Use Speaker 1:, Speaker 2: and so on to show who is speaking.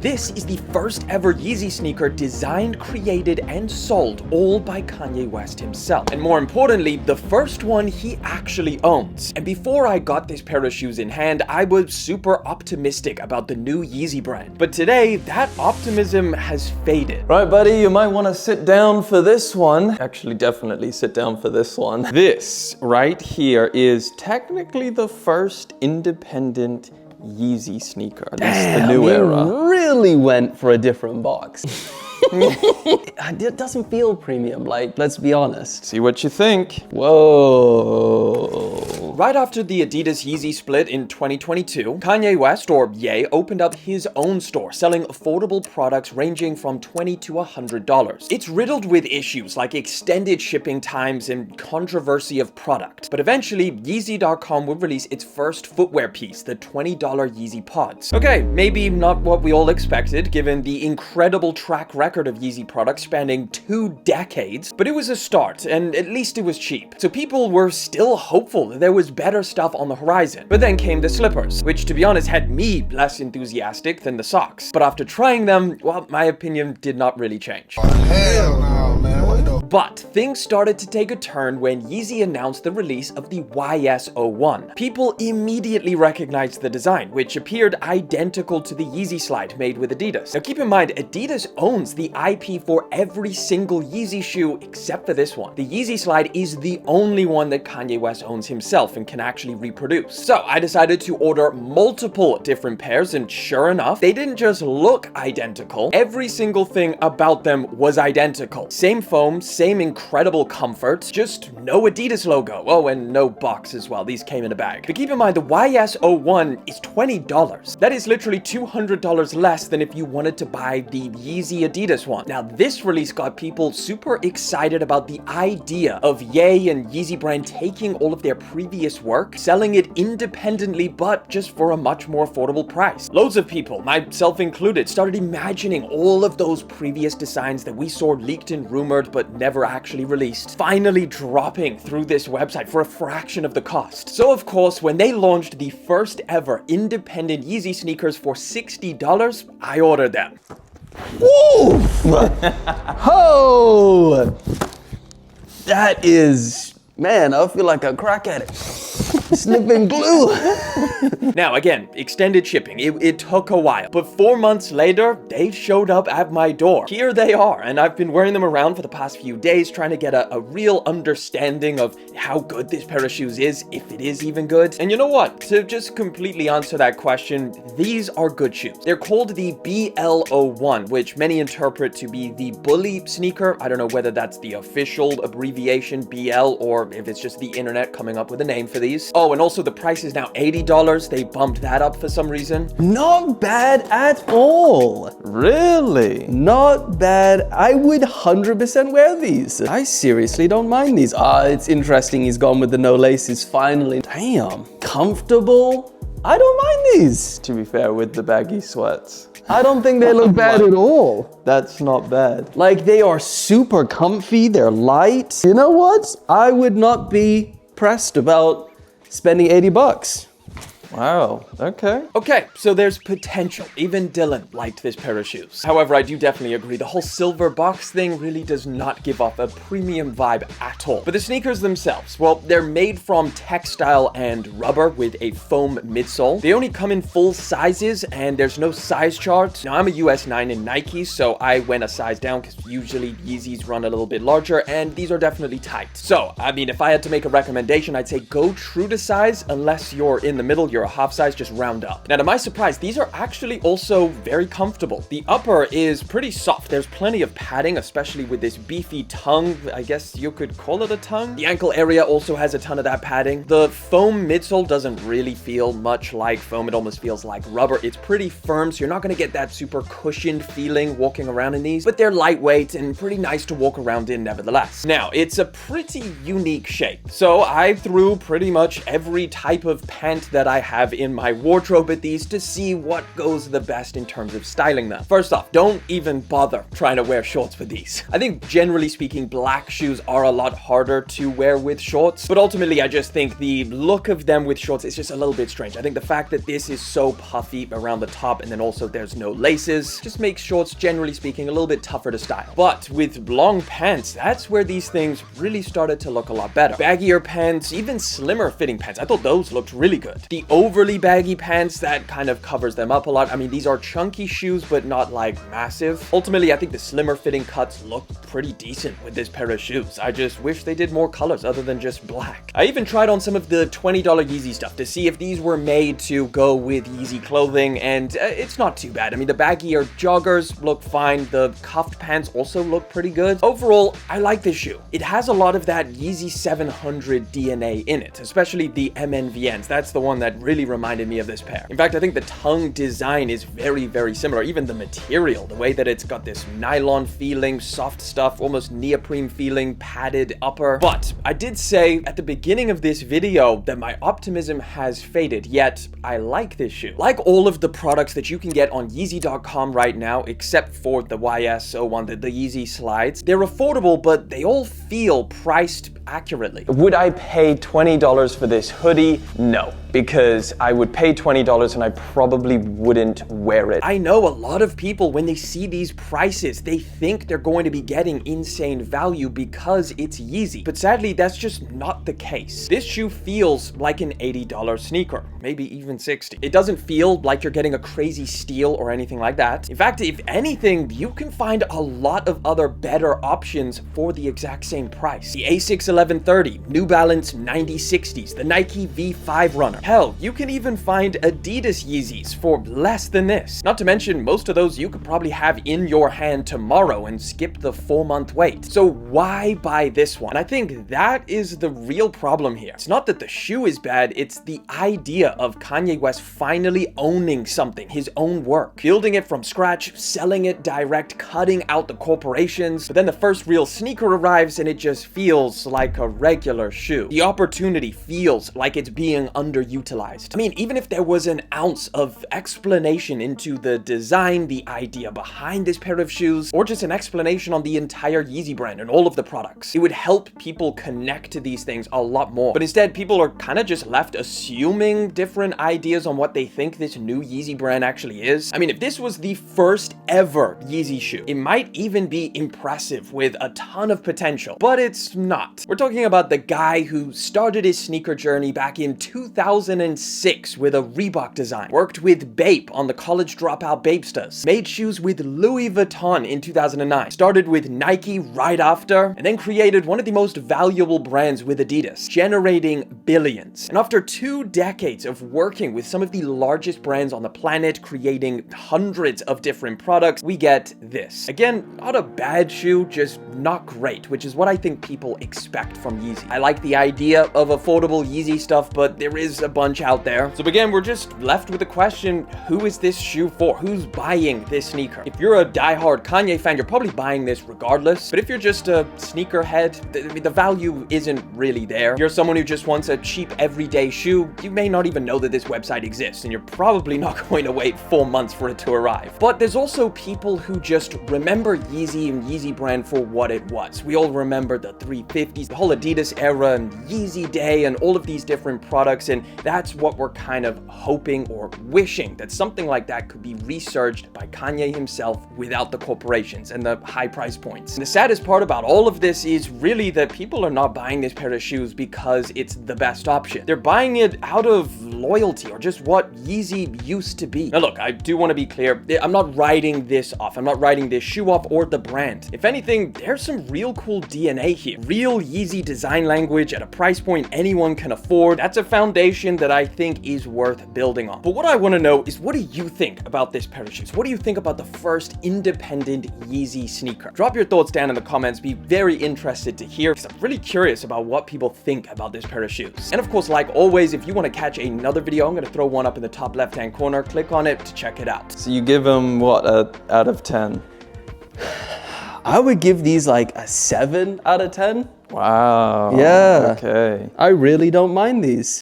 Speaker 1: this is the first ever Yeezy sneaker designed, created, and sold all by Kanye West himself. And more importantly, the first one he actually owns. And before I got this pair of shoes in hand, I was super optimistic about the new Yeezy brand. But today, that optimism has faded.
Speaker 2: Right, buddy, you might want to sit down for this one. Actually, definitely sit down for this one. This right here is technically the first independent Yeezy sneaker. That's the new era.
Speaker 3: Really went for a different box. It doesn't feel premium, like, let's be honest.
Speaker 2: See what you think.
Speaker 3: Whoa.
Speaker 1: Right after the Adidas Yeezy split in 2022, Kanye West, or Ye, opened up his own store, selling affordable products ranging from $20 to $100. It's riddled with issues like extended shipping times and controversy of product. But eventually, Yeezy.com would release its first footwear piece, the $20 Yeezy Pods. Okay, maybe not what we all expected, given the incredible track record of Yeezy products spanning 2 decades, but it was a start, and at least it was cheap. So people were still hopeful that there was better stuff on the horizon. But then came the slippers, which to be honest had me less enthusiastic than the socks. But after trying them, well, my opinion did not really change.
Speaker 4: Oh, hell no, man.
Speaker 1: But things started to take a turn when Yeezy announced the release of the YS-01. People immediately recognized the design, which appeared identical to the Yeezy slide made with Adidas. Now keep in mind, Adidas owns the IP for every single Yeezy shoe except for this one. The Yeezy slide is the only one that Kanye West owns himself and can actually reproduce. So I decided to order multiple different pairs, and sure enough, they didn't just look identical. Every single thing about them was identical. Same foam, same incredible comfort, just no Adidas logo. Oh, and no box as well. These came in a bag. But keep in mind, the YS-01 is $20. That is literally $200 less than if you wanted to buy the Yeezy Adidas one. Now, this release got people super excited about the idea of Ye and Yeezy brand taking all of their previous work, selling it independently, but just for a much more affordable price. Loads of people, myself included, started imagining all of those previous designs that we saw leaked and rumored but never actually released, finally dropping through this website for a fraction of the cost. So of course, when they launched the first ever independent Yeezy sneakers for $60, I ordered them.
Speaker 3: Oof! Oh! That is, man, I feel like a crack addict. Sniffing glue.
Speaker 1: Now again, extended shipping, it took a while, but 4 months later, they showed up at my door. Here they are, and I've been wearing them around for the past few days, trying to get a real understanding of how good this pair of shoes is, if it is even good. And you know what? To just completely answer that question, these are good shoes. They're called the BL-01, which many interpret to be the bully sneaker. I don't know whether that's the official abbreviation BL or if it's just the internet coming up with a name for these. Oh, and also the price is now $80. They bumped that up for some reason.
Speaker 3: Not bad at all.
Speaker 2: Really?
Speaker 3: Not bad. I would 100% wear these. I seriously don't mind these. It's interesting he's gone with the no laces finally. Damn. Comfortable. I don't mind these.
Speaker 2: To be fair, with the baggy sweats.
Speaker 3: I don't think they look bad at all.
Speaker 2: That's not bad.
Speaker 3: Like, they are super comfy. They're light. You know what? I would not be pressed about spending $80.
Speaker 2: Wow, okay.
Speaker 1: Okay, so there's potential. Even Dylan liked this pair of shoes. However, I do definitely agree. The whole silver box thing really does not give off a premium vibe at all. But the sneakers themselves, well, they're made from textile and rubber with a foam midsole. They only come in full sizes and there's no size chart. Now, I'm a US 9 in Nike, so I went a size down because usually Yeezys run a little bit larger and these are definitely tight. So, I mean, if I had to make a recommendation, I'd say go true to size unless you're in the middle, you're a half size, just round up. Now, to my surprise, these are actually also very comfortable. The upper is pretty soft. There's plenty of padding, especially with this beefy tongue. I guess you could call it a tongue. The ankle area also has a ton of that padding. The foam midsole doesn't really feel much like foam. It almost feels like rubber. It's pretty firm, so you're not going to get that super cushioned feeling walking around in these, but they're lightweight and pretty nice to walk around in nevertheless. Now, it's a pretty unique shape. So I threw pretty much every type of pant that I had have in my wardrobe at these to see what goes the best in terms of styling them. First off, don't even bother trying to wear shorts with these. I think generally speaking, black shoes are a lot harder to wear with shorts, but ultimately I just think the look of them with shorts is just a little bit strange. I think the fact that this is so puffy around the top and then also there's no laces just makes shorts, generally speaking, a little bit tougher to style. But with long pants, that's where these things really started to look a lot better. Baggier pants, even slimmer fitting pants, I thought those looked really good. The overly baggy pants, that kind of covers them up a lot. I mean, these are chunky shoes, but not like massive. Ultimately, I think the slimmer fitting cuts look pretty decent with this pair of shoes. I just wish they did more colors other than just black. I even tried on some of the $20 Yeezy stuff to see if these were made to go with Yeezy clothing, and it's not too bad. I mean, the baggier joggers look fine. The cuffed pants also look pretty good. Overall, I like this shoe. It has a lot of that Yeezy 700 DNA in it, especially the MNVNs. That's the one that really reminded me of this pair. In fact, I think the tongue design is very, very similar. Even the material, the way that it's got this nylon feeling, soft stuff, almost neoprene feeling, padded upper. But I did say at the beginning of this video that my optimism has faded, yet I like this shoe. Like all of the products that you can get on Yeezy.com right now, except for the YS-01, the Yeezy slides, they're affordable, but they all feel priced accurately. Would I pay $20 for this hoodie? No, because I would pay $20 and I probably wouldn't wear it. I know a lot of people, when they see these prices, they think they're going to be getting insane value because it's Yeezy. But sadly, that's just not the case. This shoe feels like an $80 sneaker, maybe even $60. It doesn't feel like you're getting a crazy steal or anything like that. In fact, if anything, you can find a lot of other better options for the exact same price. The Asics 1130, New Balance 9060s, the Nike V5 Runner. Hell, you can even find Adidas Yeezys for less than this. Not to mention, most of those you could probably have in your hand tomorrow and skip the 4-month wait. So why buy this one? And I think that is the real problem here. It's not that the shoe is bad, it's the idea of Kanye West finally owning something, his own work, building it from scratch, selling it direct, cutting out the corporations. But then the first real sneaker arrives and it just feels like a regular shoe. The opportunity feels like it's being underutilized. I mean, even if there was an ounce of explanation into the design, the idea behind this pair of shoes, or just an explanation on the entire Yeezy brand and all of the products, it would help people connect to these things a lot more. But instead, people are kind of just left assuming different ideas on what they think this new Yeezy brand actually is. I mean, if this was the first ever Yeezy shoe, it might even be impressive with a ton of potential, but it's not. We're talking about the guy who started his sneaker journey back in 2006 with a Reebok design, worked with Bape on the College Dropout Bapesters, made shoes with Louis Vuitton in 2009, started with Nike right after, and then created one of the most valuable brands with Adidas, generating billions. And after 2 decades of working with some of the largest brands on the planet, creating hundreds of different products, we get this. Again, not a bad shoe, just not great, which is what I think people expect from Yeezy. I like the idea of affordable Yeezy stuff, but there is a bunch out there. So again, we're just left with the question, who is this shoe for? Who's buying this sneaker? If you're a diehard Kanye fan, you're probably buying this regardless. But if you're just a sneakerhead, the value isn't really there. If you're someone who just wants a cheap everyday shoe, you may not even know that this website exists, and you're probably not going to wait 4 months for it to arrive. But there's also people who just remember Yeezy and Yeezy brand for what it was. We all remember the 350s, the whole Adidas era, and Yeezy Day, and all of these different products, and that's what we're kind of hoping or wishing, that something like that could be resurged by Kanye himself without the corporations and the high price points. And the saddest part about all of this is really that people are not buying this pair of shoes because it's the best option. They're buying it out of loyalty or just what Yeezy used to be. Now look, I do want to be clear, I'm not writing this off. I'm not writing this shoe off or the brand. If anything, there's some real cool DNA here. Real Yeezy design language at a price point anyone can afford. That's a foundation that I think is worth building on. But what I want to know is, what do you think about this pair of shoes? What do you think about the first independent Yeezy sneaker? Drop your thoughts down in the comments. Be very interested to hear, because I'm really curious about what people think about this pair of shoes. And of course, like always, if you want to catch another video, I'm going to throw one up in the top left-hand corner. Click on it to check it out.
Speaker 2: So you give them what, out of 10?
Speaker 3: I would give these like a 7 out of 10.
Speaker 2: Wow.
Speaker 3: Yeah.
Speaker 2: Okay.
Speaker 3: I really don't mind these.